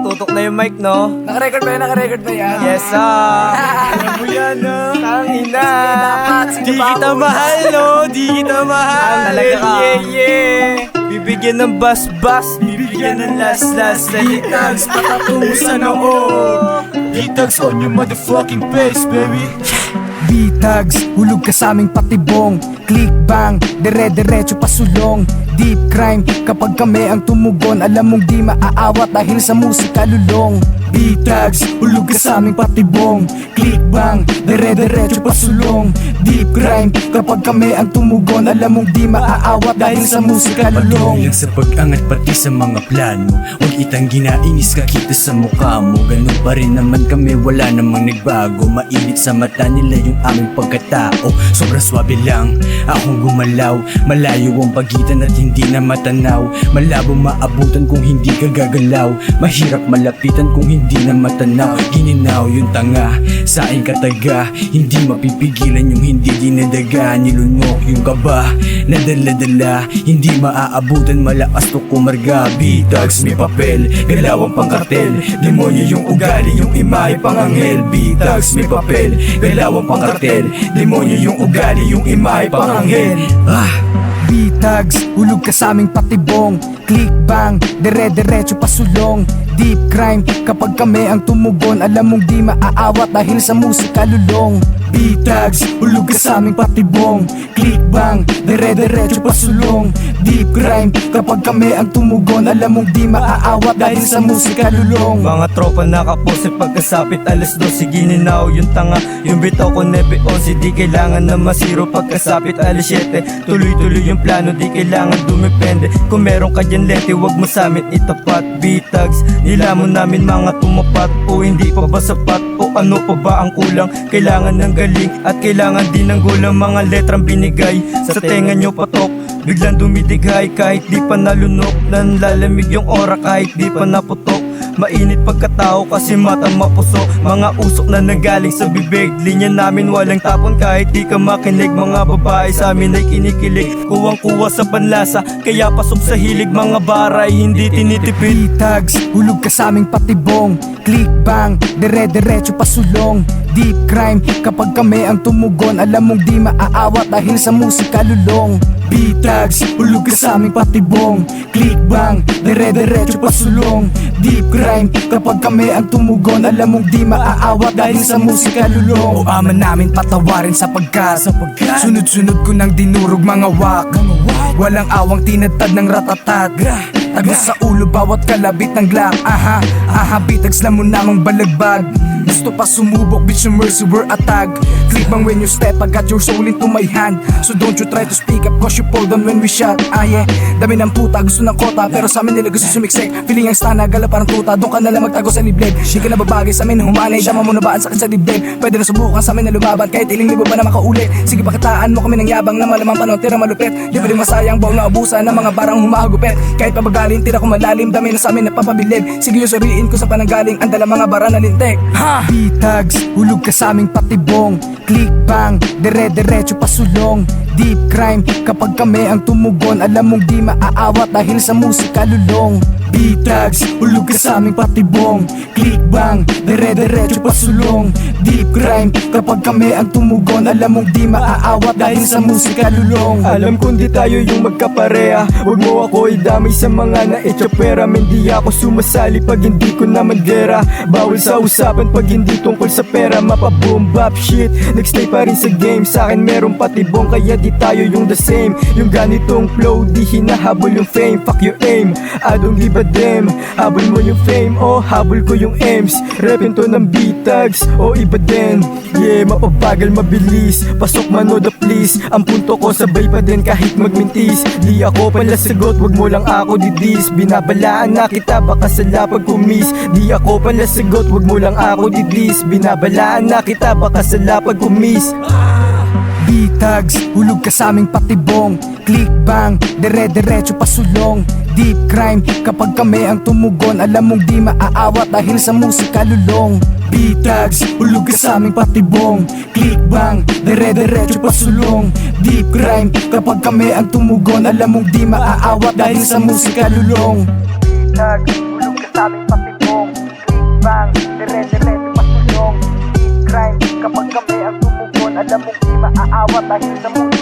Tutok na yung mic, no? Naka-record ba yan? Naka-record ba yan? Yes, alam mo yan, no? Tangina. dapat. Sino Di ba kita ako? mahal, no? Di kita mahal. Talaga ka. Yeah. Bibigyan ng bas-bas, bibigyan ng las-las. Tags, patatungo sa noo. B-Tags on your motherfucking face, baby. B-Tags, hulog ka sa aming patibong. Click bang, dire-diretso pasulong. Deep crime, kapag kami ang tumugon, alam mong di maaawat dahil sa musika lulong. B-Tags, hulog ka sa aming patibong. Click bang, dire-diretso pasulong. Deep crime, kapag kami ang tumugon, alam mong di maaawat dahil sa musika lulong. Patuloy lang sa pag-angat pati sa mga plano. Huwag itang ginainis kakita sa mukha mo. Ganun pa rin naman kami, wala namang nagbago. Mainit sa mata nila yung aming pagkatao. Sobrang swabe lang, akong gumalaw. Malayo ang pagitan at hindi na matanaw. Malabong maabutan kung hindi ka gagalaw. Mahirap malapitan kung hindi na matanaw. Gininaw yung tanga, sa aking kataga. Hindi mapipigilan yung hindi dinadaga. Nilunok yung kaba, nadala-dala. Hindi maaabutan, malakas to kumarga. B-Tags may papel, galaw ang pangkartel. Demonyo yung ugali, yung imahe panganghel. B-Tags may papel, galaw ang pangkartel. Demonyo yung ugali, yung imahe panganghel. B-Tags, hulog ka sa aming patibong. Click bang, dire-diretso pasulong. Deep crime, kapag kami ang tumugon, alam mong di maaawat dahil sa musika lulong. B-Tags, hulog ka sa aming patibong. Click bang, dire-diretso pasulong. Deep crime, kapag kami ang tumugon, alam mong di maaawat dahil sa musika lulong. Mga tropa nakapose pagkasapit alas 12, gininaw yung tanga. Yung bitaw ko nebe 11, di kailangan na masiro pagkasapit alas 7. Tuloy-tuloy yung plano, di kailangan dumepende. Kung meron ka dyan lete, wag mo sa amin itapat. B-Tags, nilamon namin mga tumapat. O hindi pa ba sapat? O ano pa ba ang kulang? Kailangan ng galing at kailangan din ng gulang. Mga letrang binigay sa tenga nyo patok, biglang dumidighay kahit di pa nalunok. Nanlalamig yung ora kahit di pa naputok. Mainit pagkatao kasi matang mapuso. Mga usok na nanggaling sa bibig, linya namin walang tapon kahit di ka makinig. Mga babae sa amin ay kinikilig, kuwang-kuwa sa panlasa, kaya pasok sa hilig. Mga baray hindi tinitipid. B-Tags, hulog ka sa aming patibong. Click bang, dire-diretso pasulong. Deep crime, kapag kami ang tumugon, alam mong di maaawat dahil sa musika lulong. B-Tags, hulog ka sa aming patibong. Click bang, dire-diretso pasulong. Deep crime, kapag kami ang tumugon, alam mong di maaawat dahil sa musika lulong. O ama namin patawarin sapagkat sunod-sunod ko nang dinurog mga wak. Walang awang tinatad ng ratatat. Tagos sa ulo bawat kalabit ng glock. Aha, B-Tags na mo namang balagbag. Gusto pa sumubok, bitch, yung mercy were attack. Click bang when you step, I got your soul into my hand. So don't you try to speak up, cause you fall down when we shot. Yeah, dami ng puta, gusto ng kota, pero sa amin nila gusto sumiksik. Feeling ang stana, gala parang tuta, doon ka nalang magtago sa liblib. Di ka na babagay sa amin, humanay, dama mo na ba ang sakit sa dibdib. Pwede na subukan sa amin na lumaban, kahit iling libo ba na makaulit. Sige pakitaan mo kami ng yabang na malamang panon, tira malupit. Di ba rin masayang buwang na abusan ng mga barang humahagupit. Kahit pabagalin, tira ko malalim, dami na sa amin napapabilib. Sige yung suriin ko sa pananggaling, ang dala mga bara na lintik. B-Tags, hulog ka sa aming patibong. Click bang, dire-diretso pasulong. Deep crime, kapag kami ang tumugon, alam mong di maaawat dahil sa musika lulong. B-Tags, hulog ka sa aming patibong. Click bang, dire-diretso pasulong. Deep crime, kapag kami ang tumugon, alam mong di maaawat dahil sa musika lulong. Alam kong di tayo yung magkapareha, wag mo ako idamay sa mga naitsapera. Hindi ako sumasali pag hindi ko naman gera. Bawal sa usapan pag hindi tungkol sa pera. Mapaboom bap shit, nagstay pa rin sa game. Sa akin meron patibong kaya di tayo yung the same. Yung ganitong flow di hinahabol yung fame. Fuck your aim, I don't give a damn. Habol mo yung fame o habol ko yung aims. Repin to ng B-Tags o iba din. Yeah, mapabagal mabilis, pasok man o the please. Ang punto ko sabay pa din kahit magmintis. Di ako pala sagot, wag mo lang ako didis. Binabalaan na kita baka sa lapag kumis. Di ako pala sagot, wag mo lang ako didis. Binabalaan na kita baka sa lapag kumis. B-Tags, hulog ka sa aming patibong. Click bang, dire-diretso pasulong. Deep crime, kapag kami ang tumugon, alam mong di maaawat dahil sa musika lulong. B-Tags, hulog ka sa aming patibong. Click bang, dire-diretso pasulong. Deep crime, kapag kami ang tumugon, alam mong di maaawat dahil sa musika lulong. B-Tags, hulog ka sa aming patibong. Alam mong di maaawat dahil sa musika